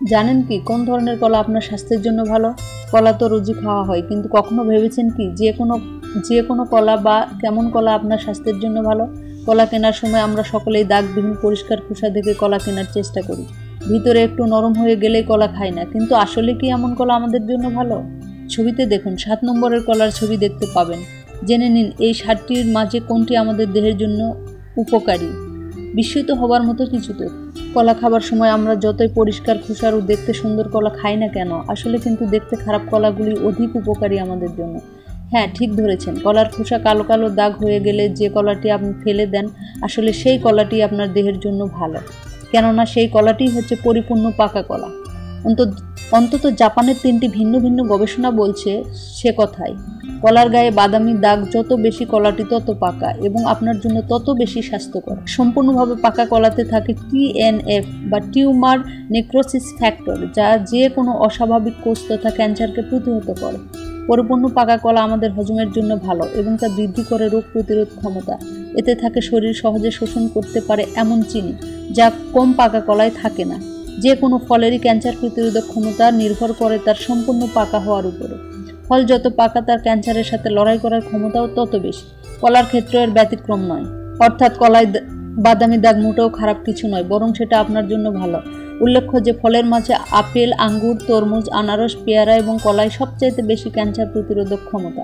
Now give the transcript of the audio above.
জানেন কি কোন ধরনের কলা আপনার স্বাস্থ্যের জন্য ভালো? কলা তো রোজই খাওয়া হয়, কিন্তু কখনো ভেবেছেন কি যে কোনো কলা বা কেমন কলা আপনার স্বাস্থ্যের জন্য ভালো? কলা কেনার সময় আমরা সকলেই দাগবিহীন পরিষ্কার খোসা দেখে কলা কেনার চেষ্টা করি। ভিতরে একটু নরম হয়ে গেলেই কলা খাই না, কিন্তু আসলে কি এমন কলা আমাদের জন্য ভালো? ছবিতে দেখুন 7 নম্বরের কলার ছবি দেখতে পাবেন। জেনে নিন এই 7টির মাঝে কোনটি আমাদের দেহের জন্য উপকারী। বিস্মিত হবার মতো কিছু তো। কলা খাবার সময় আমরা যতই পরিষ্কার খোসার ও দেখতে সুন্দর কলা খাই না কেন, আসলে কিন্তু দেখতে খারাপ কলাগুলি অধিক উপকারী আমাদের জন্য। হ্যাঁ, ঠিক ধরেছেন, কলার খোসা কালো কালো দাগ হয়ে গেলে যে কলাটি আপনি ফেলে দেন, আসলে সেই কলাটি আপনার দেহের জন্য ভালো, কেননা সেই কলাটিই হচ্ছে পরিপূর্ণ পাকা কলা। অন্তত জাপানের 3টি ভিন্ন ভিন্ন গবেষণা বলছে সে কথাই। কলার গায়ে বাদামি দাগ যত বেশি, কলাটি তত পাকা এবং আপনার জন্য তত বেশি স্বাস্থ্যকর। সম্পূর্ণভাবে পাকা কলাতে থাকে TNF বা টিউমার নেক্রোসিস ফ্যাক্টর, যা যে কোনো অস্বাভাবিক কোষ তথা ক্যান্সারকে প্রতিহত করে। পরিপূর্ণ পাকা কলা আমাদের হজমের জন্য ভালো এবং তা বৃদ্ধি করে রোগ প্রতিরোধ ক্ষমতা। এতে থাকে শরীর সহজে শোষণ করতে পারে এমন চিনি, যা কম পাকা কলায় থাকে না। যে কোনো ফলেরই ক্যান্সার প্রতিরোধক ক্ষমতা নির্ভর করে তার সম্পূর্ণ পাকা হওয়ার উপরে। ফল যত পাকা, তার ক্যান্সারের সাথে লড়াই করার ক্ষমতাও তত বেশি। কলার ক্ষেত্রে এর ব্যতিক্রম নয়। অর্থাৎ কলায় বাদামি দাগ মোটেও খারাপ কিছু নয়, বরং সেটা আপনার জন্য ভালো। উল্লেখ্য যে ফলের মাঝে আপেল, আঙ্গুর, তরমুজ, আনারস, পেয়ারা এবং কলায় সবচাইতে বেশি ক্যান্সার প্রতিরোধক ক্ষমতা।